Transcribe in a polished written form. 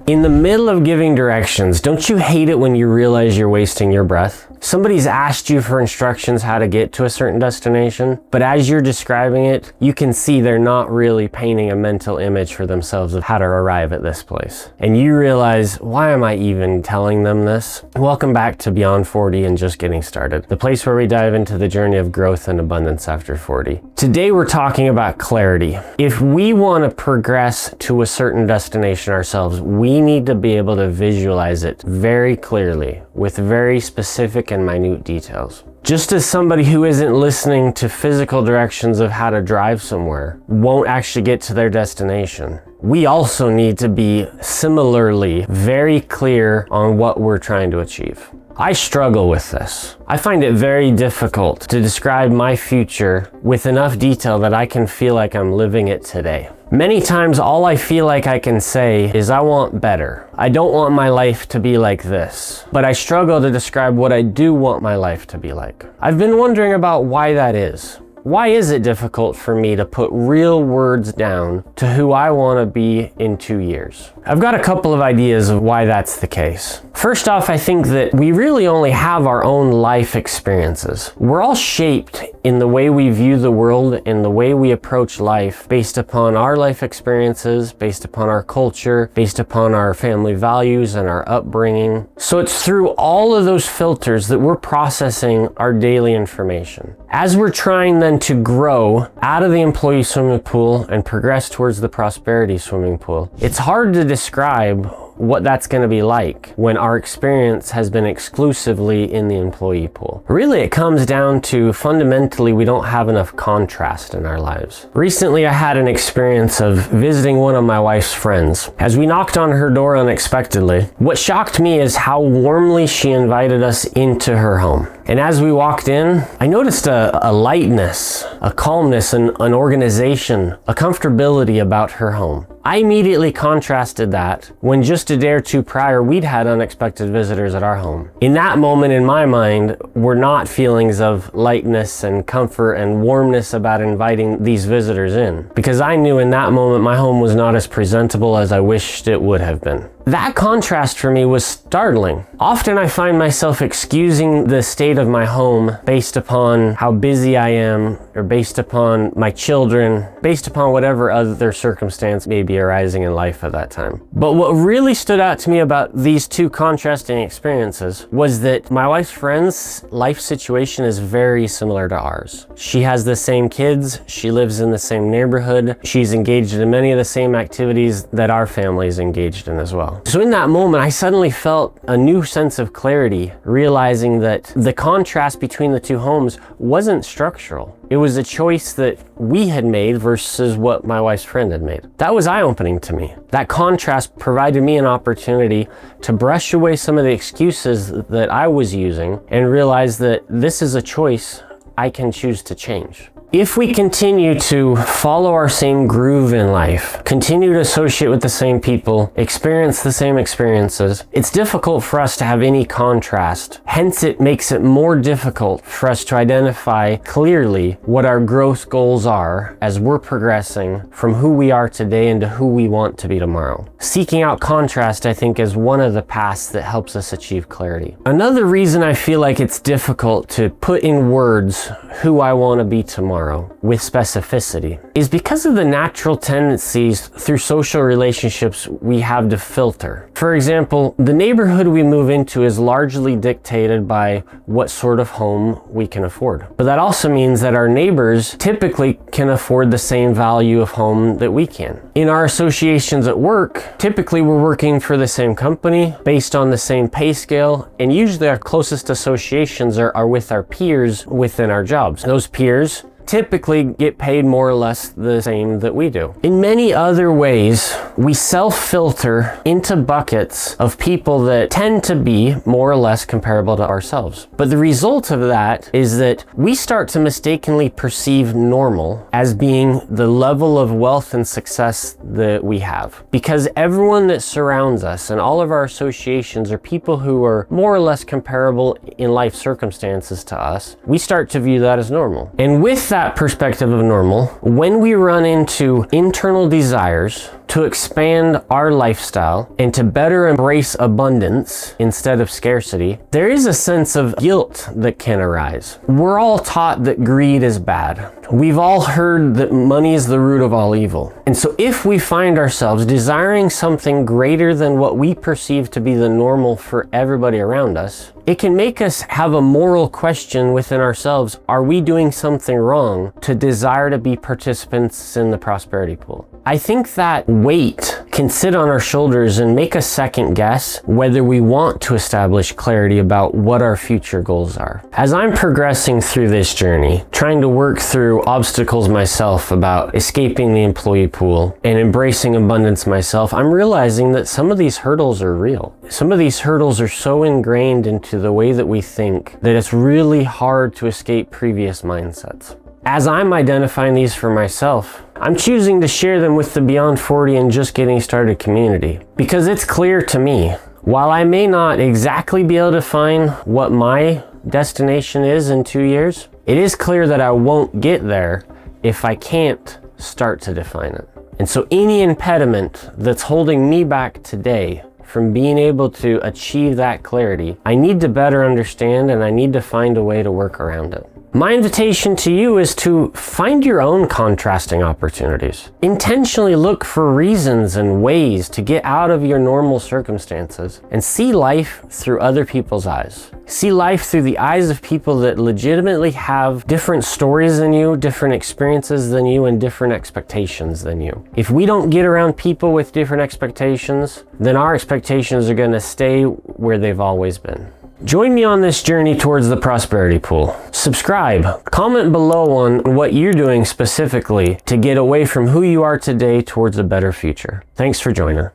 In the middle of giving directions, don't you hate it when you realize you're wasting your breath? Somebody's asked you for instructions how to get to a certain destination, but as you're describing it, you can see they're not really painting a mental image for themselves of how to arrive at this place. And you realize, why am I even telling them this? Welcome back to Beyond 40 and Just Getting Started, the place where we dive into the journey of growth and abundance after 40. Today we're talking about clarity. If we want to progress to a certain destination ourselves, we need to be able to visualize it very clearly with very specific and minute details. Just as somebody who isn't listening to physical directions of how to drive somewhere won't actually get to their destination, we also need to be similarly very clear on what we're trying to achieve. I struggle with this. I find it very difficult to describe my future with enough detail that I can feel like I'm living it today. Many times all I feel like I can say is I want better. I don't want my life to be like this, but I struggle to describe what I do want my life to be like. I've been wondering about why that is. Why is it difficult for me to put real words down to who I want to be in 2 years? I've got a couple of ideas of why that's the case. First off, I think that we really only have our own life experiences. We're all shaped in the way we view the world and the way we approach life based upon our life experiences, based upon our culture, based upon our family values and our upbringing. So it's through all of those filters that we're processing our daily information. As we're trying then to grow out of the employee swimming pool and progress towards the prosperity swimming pool, it's hard to describe what that's going to be like when our experience has been exclusively in the employee pool. Really, it comes down to fundamentally we don't have enough contrast in our lives. Recently, I had an experience of visiting one of my wife's friends. As we knocked on her door unexpectedly, what shocked me is how warmly she invited us into her home. And as we walked in, I noticed a lightness, a calmness, an organization, a comfortability about her home. I immediately contrasted that when just a day or two prior we'd had unexpected visitors at our home. In that moment in my mind were not feelings of lightness and comfort and warmness about inviting these visitors in, because I knew in that moment my home was not as presentable as I wished it would have been. That contrast for me was startling. Often I find myself excusing the state of my home based upon how busy I am, or based upon my children, based upon whatever other circumstance may be arising in life at that time. But what really stood out to me about these two contrasting experiences was that my wife's friend's life situation is very similar to ours. She has the same kids, she lives in the same neighborhood, she's engaged in many of the same activities that our family is engaged in as well. So in that moment, I suddenly felt a new sense of clarity, realizing that the contrast between the two homes wasn't structural. It was a choice that we had made versus what my wife's friend had made. That was eye-opening to me. That contrast provided me an opportunity to brush away some of the excuses that I was using and realize that this is a choice I can choose to change. If we continue to follow our same groove in life, continue to associate with the same people, experience the same experiences, it's difficult for us to have any contrast. Hence, it makes it more difficult for us to identify clearly what our growth goals are as we're progressing from who we are today into who we want to be tomorrow. Seeking out contrast, I think, is one of the paths that helps us achieve clarity. Another reason I feel like it's difficult to put in words who I want to be tomorrow with specificity is because of the natural tendencies through social relationships we have to filter. For example, the neighborhood we move into is largely dictated by what sort of home we can afford. But that also means that our neighbors typically can afford the same value of home that we can. In our associations at work, typically we're working for the same company based on the same pay scale, and usually our closest associations are with our peers within our jobs. Those peers typically get paid more or less the same that we do. In many other ways, we self-filter into buckets of people that tend to be more or less comparable to ourselves. But the result of that is that we start to mistakenly perceive normal as being the level of wealth and success that we have. Because everyone that surrounds us and all of our associations are people who are more or less comparable in life circumstances to us, we start to view that as normal. And with that that perspective of normal, when we run into internal desires to expand our lifestyle and to better embrace abundance instead of scarcity, there is a sense of guilt that can arise. We're all taught that greed is bad. We've all heard that money is the root of all evil. And so if we find ourselves desiring something greater than what we perceive to be the normal for everybody around us, it can make us have a moral question within ourselves. Are we doing something wrong to desire to be participants in the prosperity pool? I think that weight can sit on our shoulders and make us second guess whether we want to establish clarity about what our future goals are. As I'm progressing through this journey, trying to work through obstacles myself about escaping the employee pool and embracing abundance myself, I'm realizing that some of these hurdles are real. Some of these hurdles are so ingrained into the way that we think that it's really hard to escape previous mindsets. As I'm identifying these for myself, I'm choosing to share them with the Beyond 40 and Just Getting Started community, because it's clear to me, while I may not exactly be able to find what my destination is in 2 years, it is clear that I won't get there if I can't start to define it. And so any impediment that's holding me back today from being able to achieve that clarity, I need to better understand, and I need to find a way to work around it. My invitation to you is to find your own contrasting opportunities. Intentionally look for reasons and ways to get out of your normal circumstances and see life through other people's eyes. See life through the eyes of people that legitimately have different stories than you, different experiences than you, and different expectations than you. If we don't get around people with different expectations, then our expectations are going to stay where they've always been. Join me on this journey towards the prosperity pool. Subscribe, comment below on what you're doing specifically to get away from who you are today towards a better future. Thanks for joining.